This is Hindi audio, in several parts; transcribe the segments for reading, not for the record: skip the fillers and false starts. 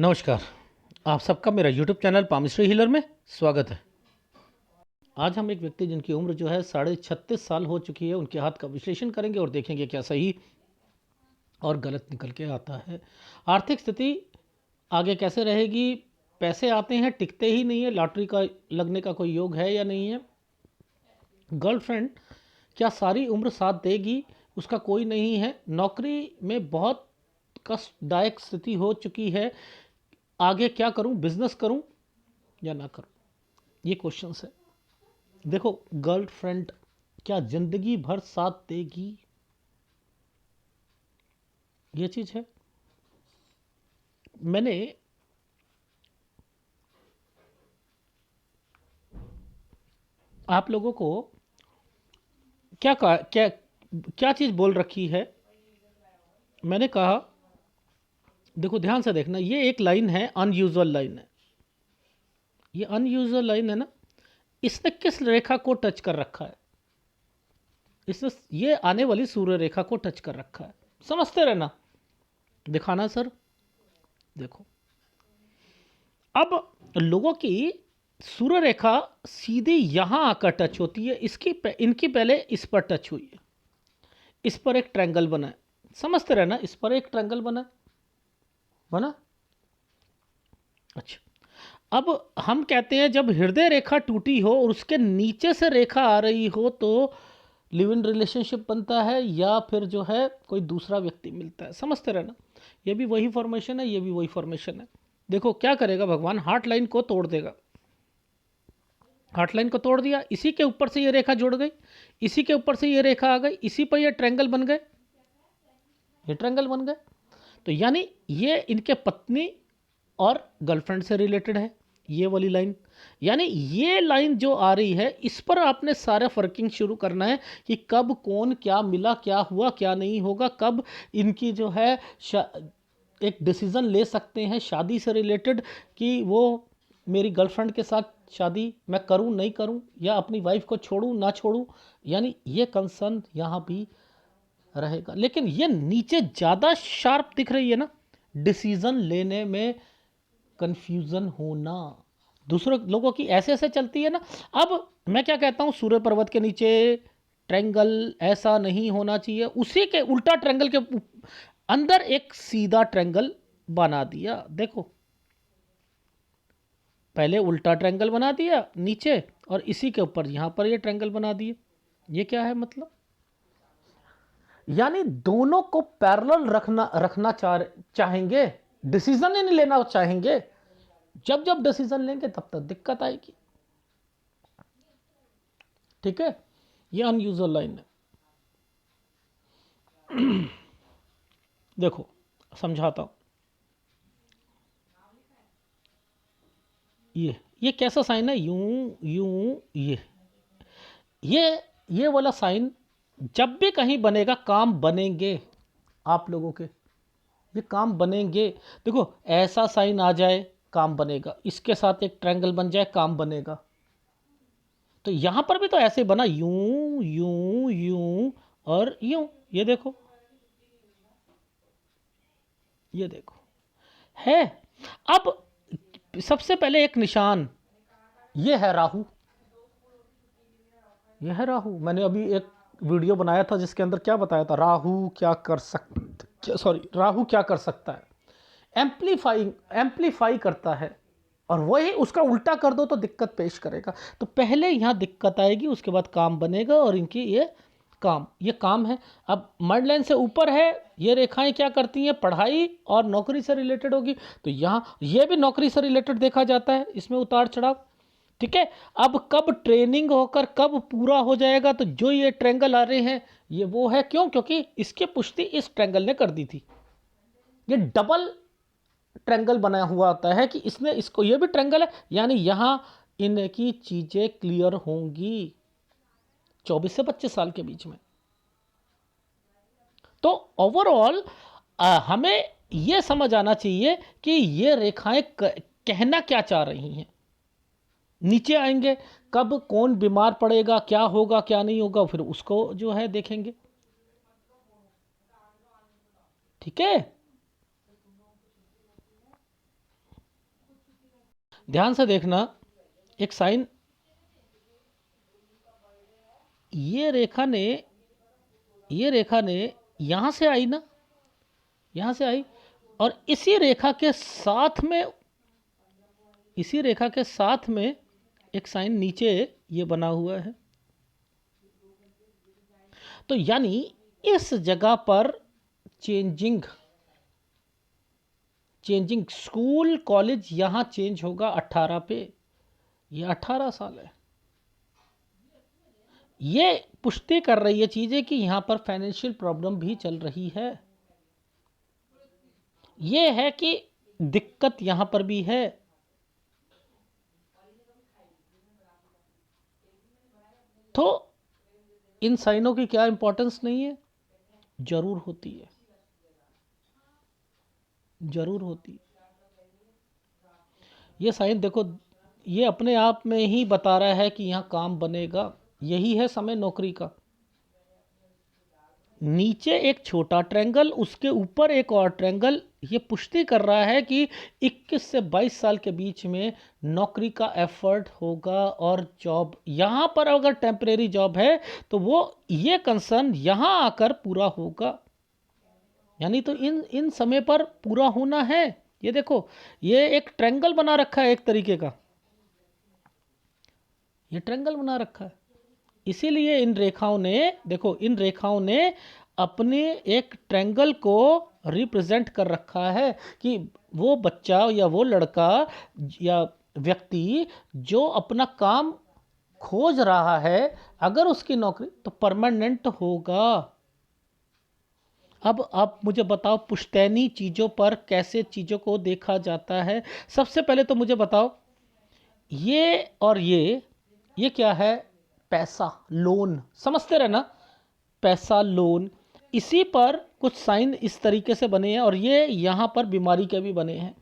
नमस्कार। आप सबका मेरा यूट्यूब चैनल पामिस्ट्री हीलर में स्वागत है। आज हम एक व्यक्ति जिनकी उम्र जो है 36.5 साल हो चुकी है, उनके हाथ का विश्लेषण करेंगे और देखेंगे क्या सही और गलत निकल के आता है। आर्थिक स्थिति आगे कैसे रहेगी, पैसे आते हैं टिकते ही नहीं है, लॉटरी का लगने का कोई योग है या नहीं है, गर्लफ्रेंड क्या सारी उम्र साथ देगी, उसका कोई नहीं है, नौकरी में बहुत कष्टदायक स्थिति हो चुकी है, आगे क्या करूं, बिजनेस करूं या ना करूं, ये क्वेश्चंस है। देखो, गर्लफ्रेंड क्या जिंदगी भर साथ देगी, ये चीज है। मैंने आप लोगों को क्या कहा, क्या क्या चीज बोल रखी है। मैंने कहा, देखो ध्यान से देखना, ये एक लाइन है, अनयूजुअल लाइन है। ये अनयूजुअल लाइन है ना, इसने किस रेखा को टच कर रखा है? इसने ये आने वाली सूर्य रेखा को टच कर रखा है। समझते रहना, दिखाना सर। देखो, अब लोगों की सूर्य रेखा सीधी यहां आकर टच होती है, इनकी पहले इस पर टच हुई है, इस पर एक ट्रायंगल बना है। समझते रहना, इस पर एक ट्रायंगल बना। अच्छा, अब हम कहते हैं जब हृदय रेखा टूटी हो और उसके नीचे से रेखा आ रही हो तो लिव इन रिलेशनशिप बनता है या फिर जो है कोई दूसरा व्यक्ति मिलता है। समझते रहना, ये भी वही फॉर्मेशन है, ये भी वही फॉर्मेशन है। देखो क्या करेगा भगवान, हार्ट लाइन को तोड़ देगा। हार्ट लाइन को तोड़ दिया, इसी के ऊपर से ये रेखा जुड़ गई, इसी के ऊपर से ये रेखा आ गई, इसी पर ये ट्रायंगल बन गए, ये ट्रायंगल बन गए। तो यानी ये इनके पत्नी और गर्लफ्रेंड से रिलेटेड है, ये वाली लाइन। यानी ये लाइन जो आ रही है, इस पर आपने सारा फर्किंग शुरू करना है कि कब कौन क्या मिला, क्या हुआ, क्या नहीं होगा, कब इनकी जो है एक डिसीजन ले सकते हैं शादी से रिलेटेड कि वो मेरी गर्लफ्रेंड के साथ शादी मैं करूं नहीं करूं, या अपनी वाइफ को छोड़ूं ना छोड़ूं। यानी ये कंसर्न यहाँ भी रहेगा। लेकिन ये नीचे ज़्यादा शार्प दिख रही है ना, डिसीजन लेने में कंफ्यूजन होना, दूसरे लोगों की ऐसे ऐसे चलती है ना। अब मैं क्या कहता हूँ, सूर्य पर्वत के नीचे ट्रायंगल ऐसा नहीं होना चाहिए, उसी के उल्टा ट्रायंगल के अंदर एक सीधा ट्रायंगल बना दिया। देखो, पहले उल्टा ट्रायंगल बना दिया नीचे और इसी के ऊपर यहां पर ये ट्रायंगल बना दिए। ये क्या है मतलब? यानी दोनों को पैरेलल रखना रखना चाहेंगे, डिसीजन ही नहीं लेना चाहेंगे। जब जब डिसीजन लेंगे तब तक दिक्कत आएगी। ठीक है, ये अनयूजुअल लाइन है। देखो समझाता हूं, ये कैसा साइन है, यूं यूं, ये वाला साइन जब भी कहीं बनेगा, काम बनेंगे आप लोगों के, ये काम बनेंगे। देखो, ऐसा साइन आ जाए काम बनेगा, इसके साथ एक ट्रायंगल बन जाए काम बनेगा। तो यहां पर भी तो ऐसे बना, यूं यूं यूं और यूं। ये देखो, ये देखो है। अब सबसे पहले एक निशान, ये है राहु, ये है राहु। मैंने अभी एक वीडियो बनाया था जिसके अंदर क्या बताया था, राहु क्या कर सकता है, एम्पलीफाई करता है। और वही उसका उल्टा कर दो तो दिक्कत पेश करेगा। तो पहले यहाँ दिक्कत आएगी, उसके बाद काम बनेगा। और इनकी ये काम है। अब मर्ड लाइन से ऊपर है, ये रेखाएं क्या करती हैं, पढ़ाई और नौकरी से रिलेटेड होगी। तो यहाँ ये भी नौकरी से रिलेटेड देखा जाता है, इसमें उतार चढ़ाव। ठीक है, अब कब ट्रेनिंग होकर कब पूरा हो जाएगा, तो जो ये ट्रायंगल आ रहे हैं ये वो है। क्यों? क्योंकि इसकी पुष्टि इस ट्रायंगल ने कर दी थी। ये डबल ट्रायंगल बना हुआ आता है कि इसने इसको, ये भी ट्रायंगल है, यानी यहां इनकी चीजें क्लियर होंगी 24 से 25 साल के बीच में। तो ओवरऑल हमें यह समझ आना चाहिए कि ये रेखाएं कहना क्या चाह रही हैं। नीचे आएंगे, कब कौन बीमार पड़ेगा, क्या होगा क्या नहीं होगा, फिर उसको जो है देखेंगे। ठीक है, ध्यान से देखना, एक साइन, ये रेखा ने, ये रेखा ने यहां से आई ना, यहां से आई, और इसी रेखा के साथ में, इसी रेखा के साथ में एक साइन नीचे ये बना हुआ है। तो यानी इस जगह पर चेंजिंग, चेंजिंग स्कूल कॉलेज यहां चेंज होगा 18 पे, ये 18 साल है। ये पुष्टि कर रही है चीजें कि यहां पर फाइनेंशियल प्रॉब्लम भी चल रही है। ये है कि दिक्कत यहां पर भी है। तो इन साइनों की क्या इंपॉर्टेंस नहीं है? जरूर होती है, जरूर होती है। ये साइन देखो, ये अपने आप में ही बता रहा है कि यहाँ काम बनेगा, यही है समय नौकरी का। नीचे एक छोटा ट्रायंगल, उसके ऊपर एक और ट्रायंगल, ये पुष्टि कर रहा है कि 21 से 22 साल के बीच में नौकरी का एफर्ट होगा। और जॉब यहाँ पर अगर टेम्परेरी जॉब है तो वो ये कंसर्न यहाँ आकर पूरा होगा, यानी तो इन इन समय पर पूरा होना है। ये देखो, ये एक ट्रायंगल बना रखा है एक तरीके का, ये ट्रायंगल बना रखा है। इसीलिए इन रेखाओं ने, देखो इन रेखाओं ने अपने एक ट्रायंगल को रिप्रेजेंट कर रखा है कि वो बच्चा या वो लड़का या व्यक्ति जो अपना काम खोज रहा है, अगर उसकी नौकरी तो परमानेंट होगा। अब आप मुझे बताओ, पुश्तैनी चीज़ों पर कैसे चीज़ों को देखा जाता है? सबसे पहले तो मुझे बताओ, ये और ये क्या है? पैसा, लोन, समझते रहे ना, पैसा, लोन। इसी पर कुछ साइन इस तरीके से बने हैं, और ये यहाँ पर बीमारी के भी बने हैं।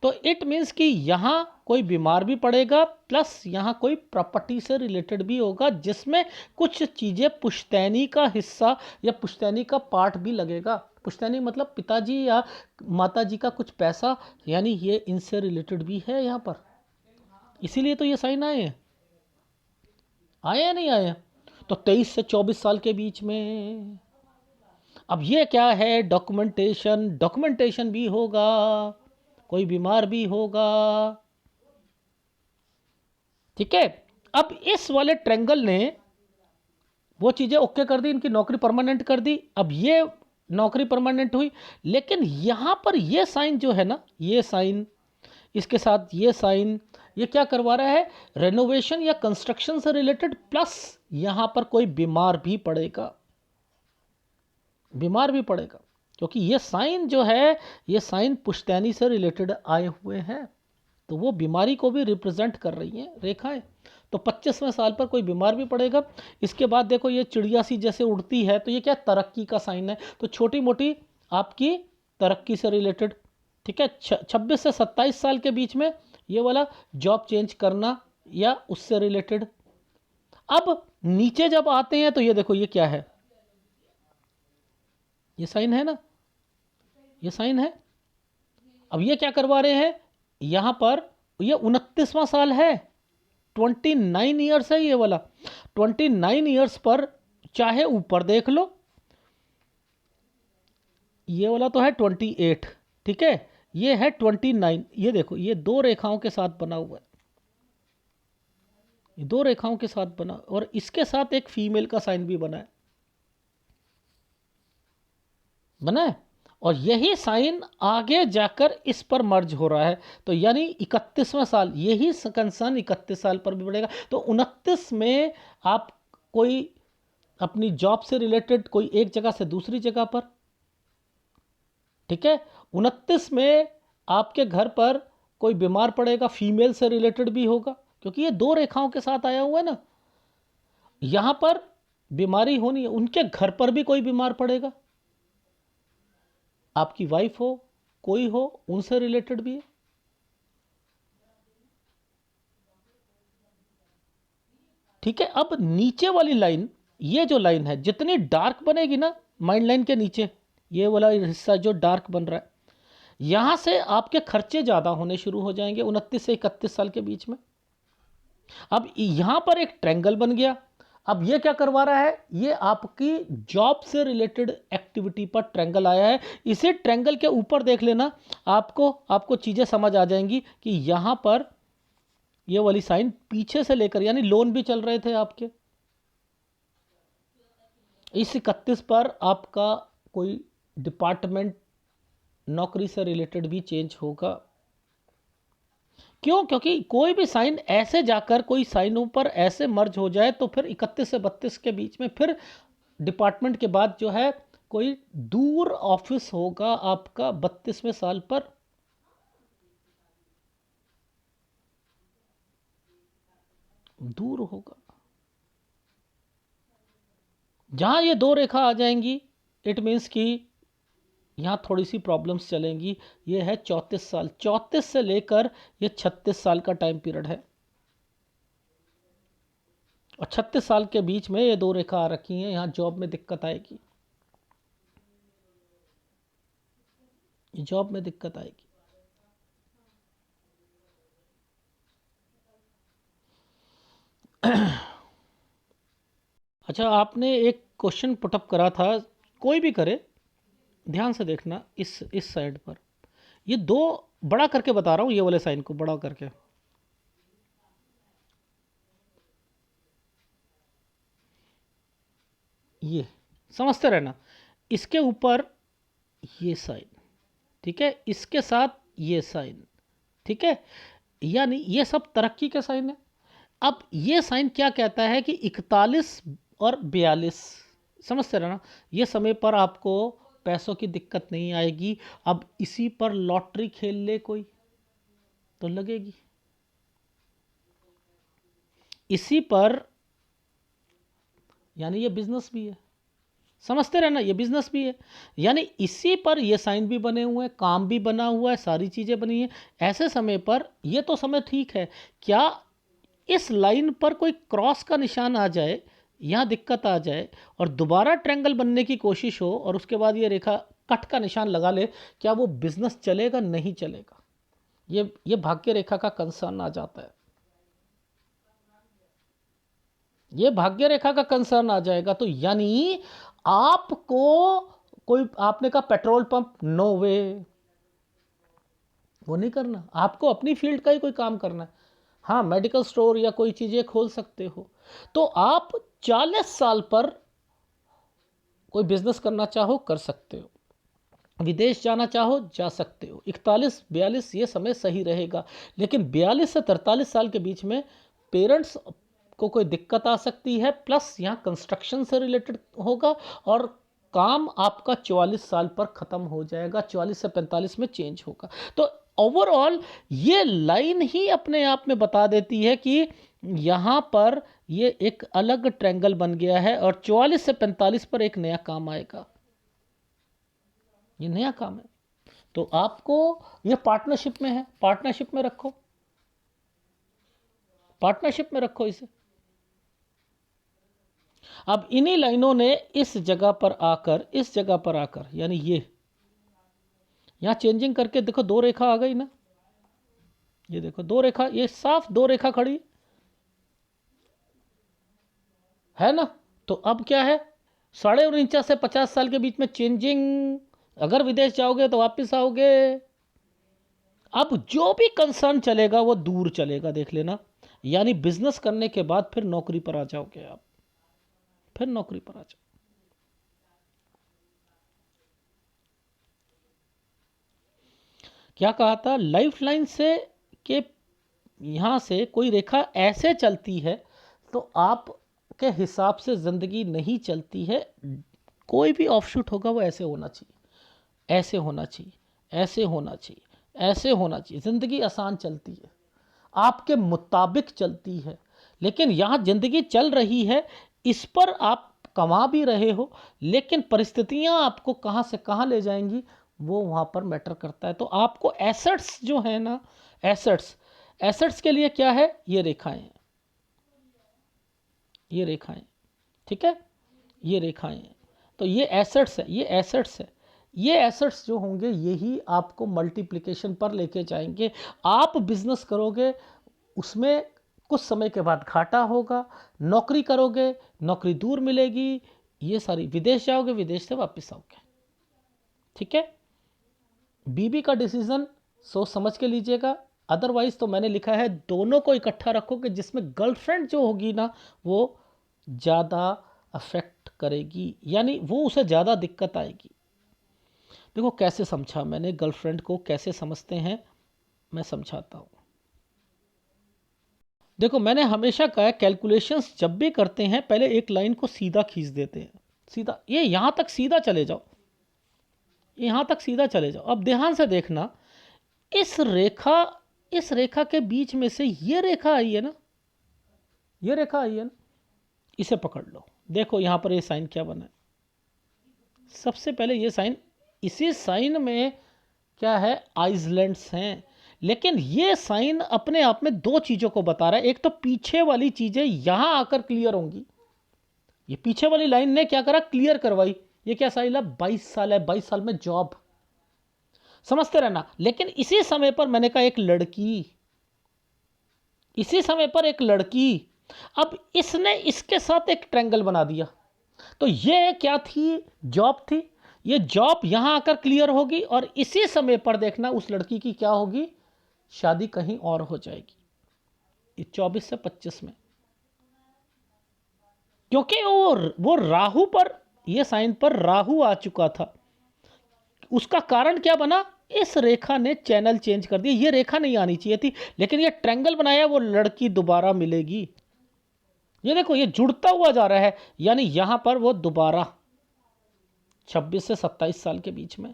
तो इट मीन्स कि यहाँ कोई बीमार भी पड़ेगा, प्लस यहाँ कोई प्रॉपर्टी से रिलेटेड भी होगा, जिसमें कुछ चीज़ें पुश्तैनी का हिस्सा या पुश्तैनी का पार्ट भी लगेगा। पुश्तैनी मतलब पिताजी या माताजी का कुछ पैसा, यानी ये इनसे रिलेटेड भी है यहाँ पर। इसीलिए तो ये साइन आए हैं, आए या नहीं आए? तो 23 से 24 साल के बीच में। अब ये क्या है? डॉक्यूमेंटेशन, डॉक्यूमेंटेशन भी होगा, कोई बीमार भी होगा, ठीक है। अब इस वाले ट्रायंगल ने वो चीज़ें ओके कर दी, इनकी नौकरी परमानेंट कर दी। अब ये नौकरी परमानेंट हुई, लेकिन यहाँ पर ये साइन जो है ना, ये साइन, इसके साथ ये साइन, ये क्या करवा रहा है? रेनोवेशन या कंस्ट्रक्शन से रिलेटेड, प्लस यहाँ पर कोई बीमार भी पड़ेगा, बीमार भी पड़ेगा, क्योंकि ये साइन जो है, ये साइन पुश्तैनी से रिलेटेड आए हुए हैं, तो वो बीमारी को भी रिप्रेजेंट कर रही हैं रेखाएं। तो 25वें साल पर कोई बीमार भी पड़ेगा। इसके बाद देखो, ये चिड़िया सी जैसे उड़ती है, तो ये क्या? तरक्की का साइन है। तो छोटी मोटी आपकी तरक्की से रिलेटेड, ठीक है। 26 से 27 साल के बीच में ये वाला जॉब चेंज करना या उससे रिलेटेड। अब नीचे जब आते हैं तो ये देखो, ये क्या है? ये साइन है ना, ये साइन है। अब ये क्या करवा रहे हैं यहां पर? ये 29वां साल है, 29 ईयर्स है ये वाला। 29 ईयर्स पर चाहे ऊपर देख लो, ये वाला तो है 28, ठीक है, ये है 29। ये देखो, ये दो रेखाओं के साथ बना हुआ है, ये दो रेखाओं के साथ बना, और इसके साथ एक फीमेल का साइन भी बना है, बना है। और यही साइन आगे जाकर इस पर मर्ज हो रहा है। तो यानी 31वां साल, यही कंसर्न 31 साल पर भी बढ़ेगा। तो 29 में आप कोई अपनी जॉब से रिलेटेड कोई एक जगह से दूसरी जगह पर, ठीक है। 29 में आपके घर पर कोई बीमार पड़ेगा, फीमेल से रिलेटेड भी होगा, क्योंकि ये दो रेखाओं के साथ आया हुआ है ना। यहां पर बीमारी होनी है, उनके घर पर भी कोई बीमार पड़ेगा, आपकी वाइफ हो, कोई हो, उनसे रिलेटेड भी है। ठीक है। अब नीचे वाली लाइन, ये जो लाइन है, जितनी डार्क बनेगी ना माइंड लाइन के नीचे, ये वाला हिस्सा जो डार्क बन रहा है, यहां से आपके खर्चे ज़्यादा होने शुरू हो जाएंगे 29 से 31 साल के बीच में। अब यहां पर एक ट्रायंगल बन गया। अब ये क्या करवा रहा है, ये आपकी जॉब से रिलेटेड एक्टिविटी पर ट्रायंगल आया है। इसे ट्रायंगल के ऊपर देख लेना, आपको आपको चीज़ें समझ आ जाएंगी कि यहां पर ये वाली साइन पीछे से लेकर, यानी लोन भी चल रहे थे आपके, इस 31 पर आपका कोई डिपार्टमेंट नौकरी से रिलेटेड भी चेंज होगा। क्यों? क्योंकि कोई भी साइन ऐसे जाकर कोई साइनों पर ऐसे मर्ज हो जाए तो फिर 31 से 32 के बीच में फिर डिपार्टमेंट के बाद जो है कोई दूर ऑफिस होगा आपका 32वें साल पर। दूर होगा जहां ये दो रेखा आ जाएंगी, इट मीन्स कि यहाँ थोड़ी सी प्रॉब्लम्स चलेंगी। ये है 34 साल, 34 से लेकर ये 36 साल का टाइम पीरियड है, और 36 साल के बीच में ये दो रेखा आ रखी हैं। यहाँ जॉब में दिक्कत आएगी, जॉब में दिक्कत आएगी। अच्छा, आपने एक क्वेश्चन पुटअप करा था, कोई भी करे ध्यान से देखना, इस साइड पर ये दो बड़ा करके बता रहा हूँ, ये वाले साइन को बड़ा करके, ये समझते रहना। इसके ऊपर ये साइन, ठीक है, इसके साथ ये साइन, ठीक है, यानी ये सब तरक्की के साइन है। अब ये साइन क्या कहता है कि 41 और 42, समझते रहना, ये समय पर आपको पैसों की दिक्कत नहीं आएगी। अब इसी पर लॉटरी खेल ले कोई तो लगेगी, इसी पर, यानी ये बिजनेस भी है, समझते रहना, ये बिजनेस भी है, यानी इसी पर ये साइन भी बने हुए हैं, काम भी बना हुआ है, सारी चीज़ें बनी हैं। ऐसे समय पर ये तो समय ठीक है, क्या इस लाइन पर कोई क्रॉस का निशान आ जाए, यहाँ दिक्कत आ जाए और दोबारा ट्रायंगल बनने की कोशिश हो और उसके बाद ये रेखा कट का निशान लगा ले, क्या वो बिजनेस चलेगा? नहीं चलेगा। ये भाग्य रेखा का कंसर्न आ जाता है, ये भाग्य रेखा का कंसर्न आ जाएगा। तो यानी आपको कोई, आपने कहा पेट्रोल पंप, नो वे, वो नहीं करना, आपको अपनी फील्ड का ही कोई काम करना है। हाँ, मेडिकल स्टोर या कोई चीज़ें खोल सकते हो। तो आप 40 साल पर कोई बिजनेस करना चाहो कर सकते हो, विदेश जाना चाहो जा सकते हो। 41 42 ये समय सही रहेगा, लेकिन 42 से 43 साल के बीच में पेरेंट्स को कोई दिक्कत आ सकती है, प्लस यहाँ कंस्ट्रक्शन से रिलेटेड होगा और काम आपका 44 साल पर ख़त्म हो जाएगा, 44 से 45 में चेंज होगा। तो ओवरऑल ये लाइन ही अपने आप में बता देती है कि यहाँ पर ये एक अलग ट्रायंगल बन गया है और 44 से 45 पर एक नया काम आएगा, ये नया काम है। तो आपको ये पार्टनरशिप में है, पार्टनरशिप में रखो, पार्टनरशिप में रखो इसे। अब इन्हीं लाइनों ने इस जगह पर आकर, इस जगह पर आकर, यानी ये यहां चेंजिंग करके देखो, दो रेखा आ गई ना, ये देखो दो रेखा, ये साफ दो रेखा खड़ी है ना। तो अब क्या है, 49 से 50 साल के बीच में चेंजिंग, अगर विदेश जाओगे तो वापस आओगे। अब जो भी कंसर्न चलेगा वो दूर चलेगा, देख लेना, यानी बिजनेस करने के बाद फिर नौकरी पर आ जाओगे आप, फिर नौकरी पर आ जाओ। क्या कहा था, लाइफ लाइन से के यहां से कोई रेखा ऐसे चलती है तो आप के हिसाब से ज़िंदगी नहीं चलती है। कोई भी ऑफशूट होगा वो ऐसे होना चाहिए, ऐसे होना चाहिए, ऐसे होना चाहिए, ऐसे होना चाहिए। ज़िंदगी आसान चलती है, आपके मुताबिक चलती है, लेकिन यहाँ ज़िंदगी चल रही है, इस पर आप कमा भी रहे हो, लेकिन परिस्थितियाँ आपको कहाँ से कहाँ ले जाएंगी वो वहाँ पर मैटर करता है। तो आपको एसेट्स जो है ना, एसेट्स, एसेट्स के लिए क्या है, ये रेखाएं हैं, ये रेखाएं, ठीक है, ये रेखाएं हैं। तो ये एसेट्स है, ये एसेट्स है, ये एसेट्स जो होंगे यही आपको मल्टीप्लिकेशन पर लेके जाएंगे। आप बिजनेस करोगे, उसमें कुछ समय के बाद घाटा होगा, नौकरी करोगे, नौकरी दूर मिलेगी, ये सारी, विदेश जाओगे, विदेश से वापस आओगे। ठीक है, बीबी का डिसीजन सोच समझ के लीजिएगा। अदरवाइज तो मैंने लिखा है दोनों को इकट्ठा रखोगे, जिसमें गर्लफ्रेंड जो होगी ना वो ज़्यादा अफेक्ट करेगी, यानी वो उसे ज़्यादा दिक्कत आएगी। देखो कैसे समझा मैंने, गर्लफ्रेंड को कैसे समझते हैं मैं समझाता हूँ। देखो मैंने हमेशा कहा है, कैलकुलेशंस जब भी करते हैं पहले एक लाइन को सीधा खींच देते हैं, सीधा, ये यहाँ तक सीधा चले जाओ, यहाँ तक सीधा चले जाओ। अब ध्यान से देखना, इस रेखा, इस रेखा के बीच में से ये रेखा आई है ना, ये रेखा आई है ना, इसे पकड़ लो। देखो यहाँ पर ये साइन क्या बना है। सबसे पहले ये साइन, इसी साइन में क्या है, आइसलैंड्स हैं। लेकिन ये साइन अपने आप में दो चीज़ों को बता रहा है। एक तो पीछे वाली चीज़ें यहाँ आकर क्लियर होंगी, ये पीछे वाली लाइन ने क्या करा, क्लियर करवाई। ये क्या साइन है, 22 साल है, 22 साल में जॉब, समझते रहना। लेकिन इसी समय पर मैंने कहा एक लड़की, इसी समय पर एक लड़की, अब इसने इसके साथ एक ट्रायंगल बना दिया। तो ये क्या थी, जॉब थी। ये जॉब यहां आकर क्लियर होगी और इसी समय पर देखना उस लड़की की क्या होगी, शादी कहीं और हो जाएगी, ये 24 से 25 में। क्योंकि वो राहु पर, ये साइन पर राहु आ चुका था। उसका कारण क्या बना, इस रेखा ने चैनल चेंज कर दिया। ये रेखा नहीं आनी चाहिए थी, लेकिन ये ट्रायंगल बनाया, वो लड़की दोबारा मिलेगी। ये देखो ये जुड़ता हुआ जा रहा है, यानी यहां पर वो दोबारा 26 से 27 साल के बीच में।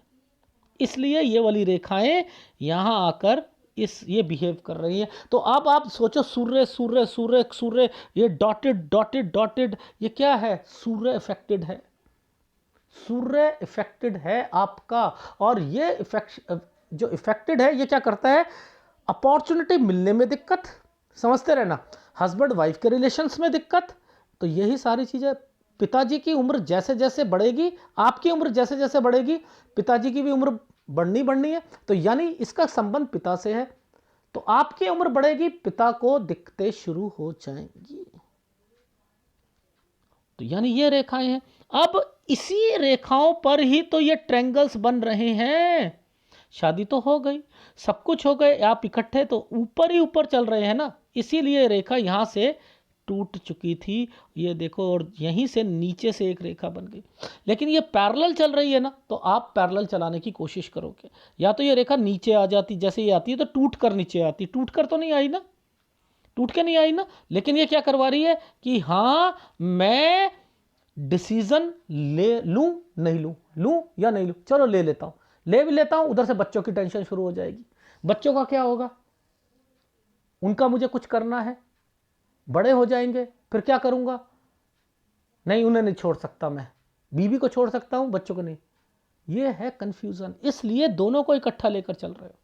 इसलिए ये वाली रेखाएं यहां आकर इस ये बिहेव कर रही हैं। तो अब आप सोचो, सूर्य सूर्य सूर्य सूर्य, ये डॉटेड डॉटेड डॉटेड, ये क्या है, सूर्य इफेक्टेड है, सूर्य इफेक्टेड है आपका। और ये इफेक्ट जो इफेक्टेड है, ये क्या करता है, अपॉर्चुनिटी मिलने में दिक्कत, समझते रहना, हस्बैंड वाइफ के रिलेशंस में दिक्कत। तो यही सारी चीज़ें, पिताजी की उम्र जैसे जैसे बढ़ेगी, आपकी उम्र जैसे जैसे बढ़ेगी, पिताजी की भी उम्र बढ़नी है। तो यानी इसका संबंध पिता से है, तो आपकी उम्र बढ़ेगी, पिता को दिक्कतें शुरू हो जाएंगी। तो यानी ये रेखाएं हैं। अब इसी रेखाओं पर ही तो ये ट्रायंगल्स बन रहे हैं। शादी तो हो गई, सब कुछ हो गए, आप इकट्ठे तो ऊपर ही ऊपर चल रहे हैं ना, इसीलिए रेखा यहां से टूट चुकी थी, ये देखो, और यहीं से नीचे से एक रेखा बन गई। लेकिन ये पैरेलल चल रही है ना, तो आप पैरेलल चलाने की कोशिश करोगे, या तो ये रेखा नीचे आ जाती, जैसे ये आती है तो टूट कर नीचे आती, टूट कर तो नहीं आई ना, टूट के नहीं आई ना। लेकिन ये क्या करवा रही है कि हाँ मैं डिसीजन ले लूं, नहीं लूं, लूं या नहीं लूं, चलो ले लेता हूं, ले भी लेता हूं। उधर से बच्चों की टेंशन शुरू हो जाएगी। बच्चों का क्या होगा, उनका मुझे कुछ करना है, बड़े हो जाएंगे, फिर क्या करूंगा, नहीं उन्हें नहीं छोड़ सकता, मैं बीवी को छोड़ सकता हूं, बच्चों को नहीं। ये है कंफ्यूजन, इसलिए दोनों को इकट्ठा लेकर चल रहे हो।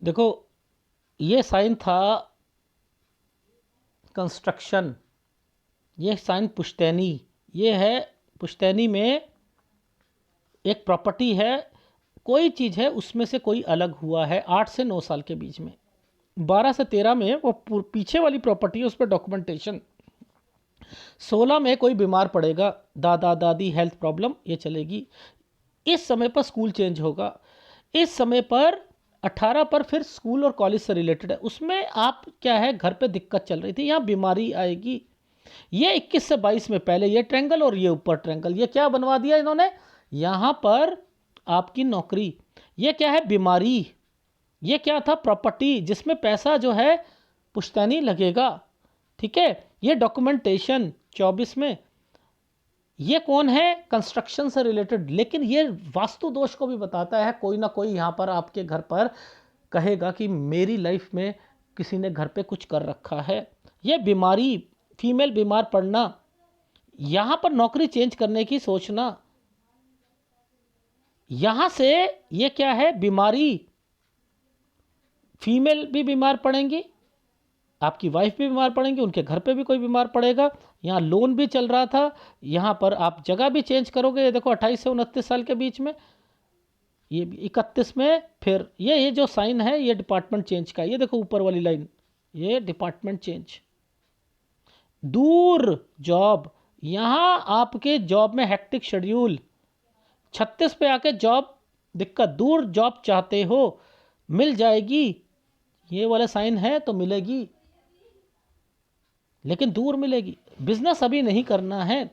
देखो ये साइन था कंस्ट्रक्शन, ये साइन पुश्तैनी, ये है पुश्तैनी में एक प्रॉपर्टी है, कोई चीज़ है उसमें से कोई अलग हुआ है 8 से 9 साल के बीच में। 12 से 13 में वो पीछे वाली प्रॉपर्टी है, उस पर डॉक्यूमेंटेशन। 16 में कोई बीमार पड़ेगा, दादा दादी हेल्थ प्रॉब्लम, ये चलेगी। इस समय पर स्कूल चेंज होगा। इस समय पर 18 पर फिर स्कूल और कॉलेज से रिलेटेड है, उसमें आप क्या है, घर पे दिक्कत चल रही थी, यहाँ बीमारी आएगी। ये 21 से 22 में पहले ये ट्रायंगल और ये ऊपर ट्रायंगल, ये क्या बनवा दिया इन्होंने, यहाँ पर आपकी नौकरी, ये क्या है, बीमारी, ये क्या था, प्रॉपर्टी जिसमें पैसा जो है पुश्तैनी लगेगा। ठीक है, ये डॉक्यूमेंटेशन 24 में, ये कौन है, कंस्ट्रक्शन से रिलेटेड। लेकिन ये वास्तु दोष को भी बताता है, कोई ना कोई यहाँ पर आपके घर पर कहेगा कि मेरी लाइफ में किसी ने घर पे कुछ कर रखा है। ये बीमारी, फीमेल बीमार पड़ना, यहाँ पर नौकरी चेंज करने की सोचना, यहाँ से ये क्या है, बीमारी, फीमेल भी बीमार पड़ेंगी, आपकी वाइफ भी बीमार पड़ेंगी, उनके घर पे भी कोई बीमार पड़ेगा, यहाँ लोन भी चल रहा था, यहाँ पर आप जगह भी चेंज करोगे। ये देखो 28 से 29 साल के बीच में, ये 31 में, फिर ये जो साइन है ये डिपार्टमेंट चेंज का, ये देखो ऊपर वाली लाइन, ये डिपार्टमेंट चेंज। दूर जॉब, यहाँ आपके जॉब में हेक्टिक शेड्यूल, 36 पे आके जॉब दिक्कत, दूर जॉब चाहते हो मिल जाएगी, ये वाला साइन है तो मिलेगी, लेकिन दूर मिलेगी। बिजनेस अभी नहीं करना है,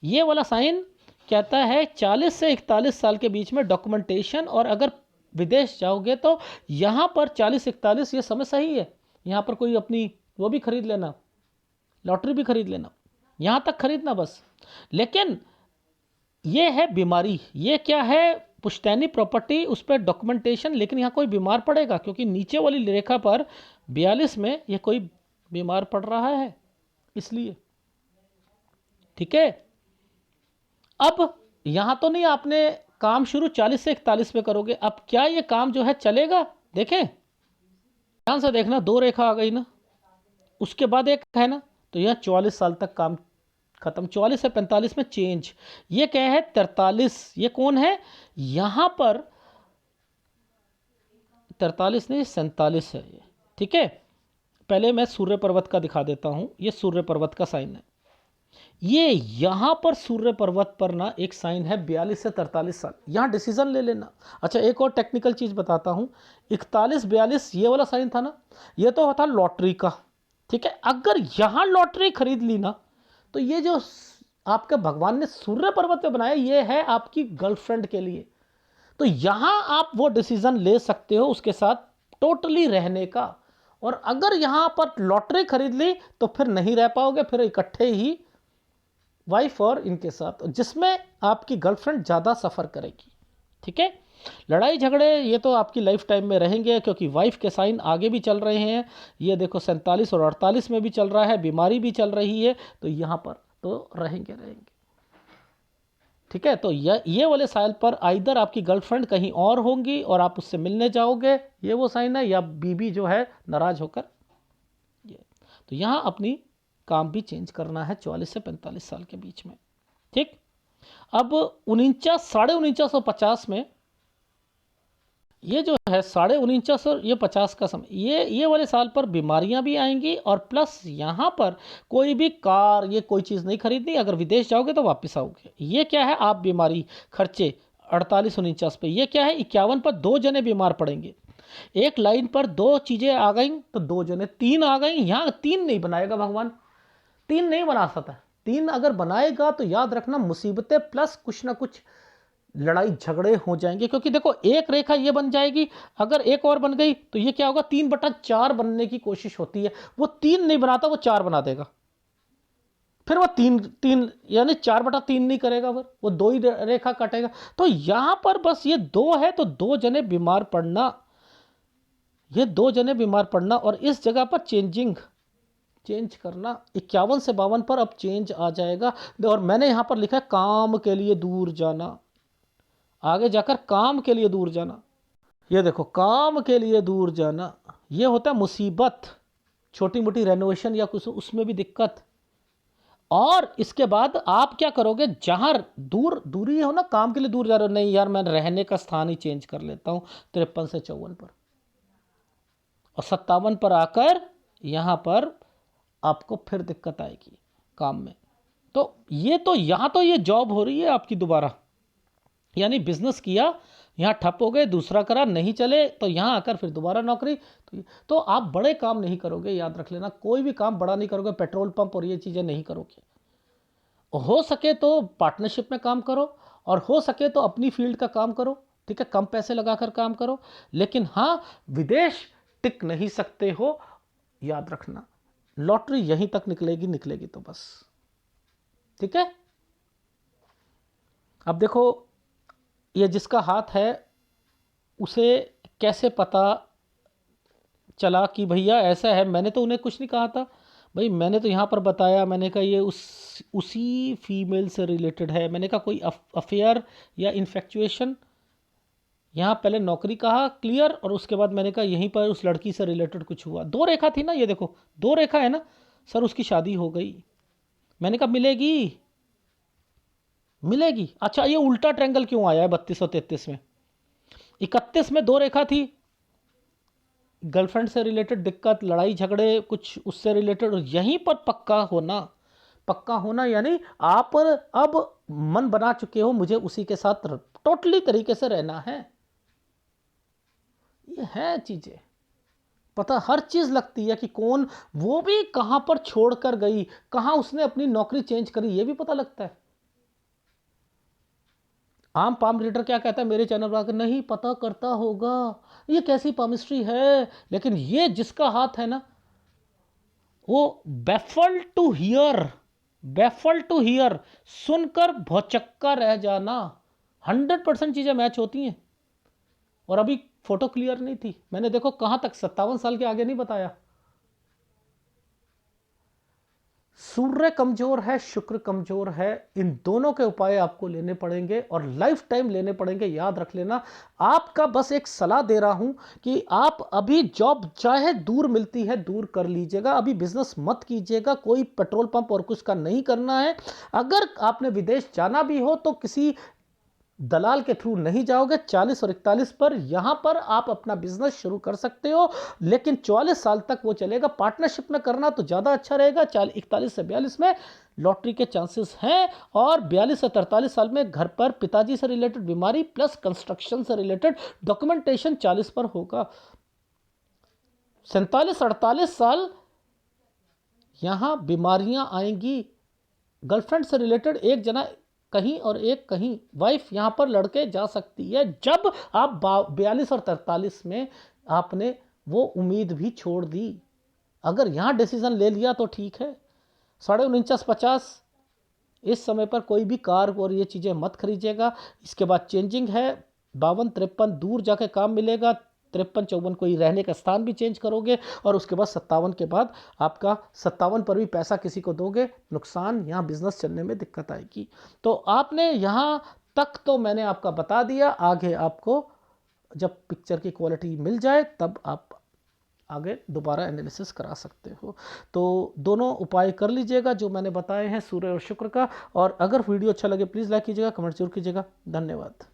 ये वाला साइन कहता है 40 से 41 साल के बीच में डॉक्यूमेंटेशन, और अगर विदेश जाओगे तो यहाँ पर 40-41 ये समय सही है, यहाँ पर कोई अपनी वो भी खरीद लेना, लॉटरी भी खरीद लेना, यहाँ तक खरीदना बस। लेकिन ये है बीमारी, ये क्या है, पुश्तैनी प्रॉपर्टी, उस पर डॉक्यूमेंटेशन, लेकिन यहाँ कोई बीमार पड़ेगा क्योंकि नीचे वाली रेखा पर 42 में ये कोई बीमार पड़ रहा है, इसलिए। ठीक है, अब यहाँ तो नहीं आपने काम शुरू 40 से 41 पे करोगे, अब क्या ये काम जो है चलेगा? देखें ध्यान से देखना, 2 रेखा आ गई ना, उसके बाद एक है ना, तो यह 44 साल तक काम खत्म। 44 से 45 में चेंज, ये क्या है 43, ये कौन है यहां पर, 43 नहीं 47 है ये। ठीक है, पहले मैं सूर्य पर्वत का दिखा देता हूं, ये सूर्य पर्वत का साइन है, ये यहां पर सूर्य पर्वत पर ना एक साइन है 42 से 43 साल, यहां डिसीजन ले लेना। अच्छा एक और टेक्निकल चीज बताता हूं, 41-42 ये वाला साइन था ना, ये तो होता लॉटरी का। ठीक है, अगर यहां लॉटरी खरीद ली ना, तो ये जो आपके भगवान ने सूर्य पर्वत पे बनाया, ये है आपकी गर्लफ्रेंड के लिए, तो यहां आप वो डिसीजन ले सकते हो उसके साथ टोटली रहने का। और अगर यहां पर लॉटरी खरीद ली तो फिर नहीं रह पाओगे, फिर इकट्ठे ही वाइफ और इनके साथ, जिसमें आपकी गर्लफ्रेंड ज़्यादा सफ़र करेगी। ठीक है, लड़ाई झगड़े ये तो आपकी लाइफ टाइम में रहेंगे, क्योंकि वाइफ के साइन आगे भी चल रहे हैं, ये देखो 47 और 48 में भी चल रहा है, बीमारी भी चल रही है, तो यहाँ पर तो रहेंगे। ठीक है, तो ये वाले साइल पर आइदर आपकी गर्लफ्रेंड कहीं और होंगी और आप उससे मिलने जाओगे, ये वो साइन है, या बीबी जो है नाराज होकर, ये तो यहाँ अपनी काम भी चेंज करना है 44 से 45 साल के बीच में। ठीक, अब 49 में ये जो है 49 और ये 50 का समय, ये वाले साल पर बीमारियां भी आएंगी, और प्लस यहाँ पर कोई भी कार ये कोई चीज़ नहीं खरीदनी, अगर विदेश जाओगे तो वापस आओगे। ये क्या है, आप बीमारी खर्चे 48-49 पे, ये क्या है 51 पर 2 जने बीमार पड़ेंगे। एक लाइन पर 2 चीज़ें आ गई तो 2 जने, 3 आ गई, यहाँ 3 नहीं बनाएगा भगवान, 3 नहीं बना सकता, 3 अगर बनाएगा तो याद रखना मुसीबतें प्लस कुछ ना कुछ लड़ाई झगड़े हो जाएंगे। क्योंकि देखो एक रेखा ये बन जाएगी, अगर एक और बन गई तो ये क्या होगा, 3/4 बनने की कोशिश होती है, वो 3 नहीं बनाता, वो 4 बना देगा, फिर वो 3 यानी 4/3 नहीं करेगा, फिर वो 2 ही रेखा काटेगा। तो यहां पर बस ये 2 है तो 2 जने बीमार पड़ना, ये 2 जने बीमार पड़ना, और इस जगह पर चेंज करना 51 से 52 पर अब चेंज आ जाएगा। और मैंने यहां पर लिखा है काम के लिए दूर जाना, आगे जाकर काम के लिए दूर जाना, ये देखो काम के लिए दूर जाना, ये होता है मुसीबत, छोटी मोटी रेनोवेशन या कुछ उसमें भी दिक्कत। और इसके बाद आप क्या करोगे, जहां दूरी हो ना, काम के लिए दूर जा रहे हो, नहीं यार मैं रहने का स्थान ही चेंज कर लेता हूं 53 से 54 पर, और 57 पर आकर यहां पर आपको फिर दिक्कत आएगी काम में। तो ये तो यहाँ तो ये जॉब हो रही है आपकी दोबारा, यानी बिजनेस किया यहाँ ठप हो गए, दूसरा करा नहीं चले, तो यहाँ आकर फिर दोबारा नौकरी, तो आप बड़े काम नहीं करोगे, याद रख लेना, कोई भी काम बड़ा नहीं करोगे, पेट्रोल पंप और ये चीज़ें नहीं करोगे। हो सके तो पार्टनरशिप में काम करो, और हो सके तो अपनी फील्ड का काम करो, ठीक है, कम पैसे लगाकर काम करो, लेकिन हाँ विदेश टिक नहीं सकते हो, याद रखना, लॉटरी यहीं तक निकलेगी तो बस। ठीक है, अब देखो ये जिसका हाथ है उसे कैसे पता चला कि भैया ऐसा है, मैंने तो उन्हें कुछ नहीं कहा था भाई, मैंने तो यहाँ पर बताया, मैंने कहा ये उसी फीमेल से रिलेटेड है, मैंने कहा कोई अफेयर या इन्फेक्चुएशन यहाँ पहले नौकरी कहा क्लियर, और उसके बाद मैंने कहा यहीं पर उस लड़की से रिलेटेड कुछ हुआ। 2 रेखा थी ना, ये देखो 2 रेखा है ना सर, उसकी शादी हो गई। मैंने कहा मिलेगी, मिलेगी। अच्छा ये उल्टा ट्रायंगल क्यों आया है 32 और 33 में? 31 में 2 रेखा थी, गर्लफ्रेंड से रिलेटेड दिक्कत, लड़ाई झगड़े कुछ उससे रिलेटेड, और यहीं पर पक्का होना। पक्का होना यानी आप अब मन बना चुके हो मुझे उसी के साथ टोटली तरीके से रहना है। ये है चीजें, पता हर चीज लगती है कि कौन, वो भी कहां पर छोड़कर गई, कहां उसने अपनी नौकरी चेंज करी, ये भी पता लगता है। आम पाम रीडर क्या कहता है मेरे चैनल पर आकर, नहीं पता करता होगा, ये कैसी पामिस्ट्री है। लेकिन ये जिसका हाथ है ना, वो baffle to hear, baffle to hear, सुनकर भौचक्का रह जाना। 100% चीजें मैच होती हैं। और अभी फोटो क्लियर नहीं थी, मैंने देखो कहां तक 57 साल के आगे नहीं बताया। सूर्य कमजोर है, शुक्र कमजोर है, इन दोनों के उपाय आपको लेने पड़ेंगे और लाइफ टाइम लेने पड़ेंगे, याद रख लेना। आपका बस एक सलाह दे रहा हूं कि आप अभी जॉब चाहे दूर मिलती है दूर कर लीजिएगा, अभी बिजनेस मत कीजिएगा, कोई पेट्रोल पंप और कुछ का नहीं करना है। अगर आपने विदेश जाना भी हो तो किसी दलाल के थ्रू नहीं जाओगे। 40 और 41 पर यहां पर आप अपना बिजनेस शुरू कर सकते हो, लेकिन 44 साल तक वो चलेगा। पार्टनरशिप में करना तो ज़्यादा अच्छा रहेगा। 41 से 42 में लॉटरी के चांसेस हैं, और 42 से 43 साल में घर पर पिताजी से रिलेटेड बीमारी प्लस कंस्ट्रक्शन से रिलेटेड डॉक्यूमेंटेशन 40 पर होगा। 47-48 साल यहां बीमारियां आएंगी। गर्लफ्रेंड से रिलेटेड एक जना कहीं और एक कहीं, वाइफ यहां पर लड़के जा सकती है जब आप 42 और 43 में आपने वो उम्मीद भी छोड़ दी। अगर यहां डिसीजन ले लिया तो ठीक है। 49-50 इस समय पर कोई भी कार और ये चीज़ें मत खरीजिएगा। इसके बाद चेंजिंग है, 52-53 दूर जाके काम मिलेगा, 53-54 कोई रहने का स्थान भी चेंज करोगे, और उसके बाद 57 के बाद आपका 57 पर भी पैसा किसी को दोगे, नुकसान, यहाँ बिजनेस चलने में दिक्कत आएगी। तो आपने यहाँ तक तो मैंने आपका बता दिया, आगे आपको जब पिक्चर की क्वालिटी मिल जाए तब आप आगे दोबारा एनालिसिस करा सकते हो। तो दोनों उपाय कर लीजिएगा जो मैंने बताए हैं सूर्य और शुक्र का। और अगर वीडियो अच्छा लगे प्लीज़ लाइक कीजिएगा, कमेंट जरूर कीजिएगा। धन्यवाद।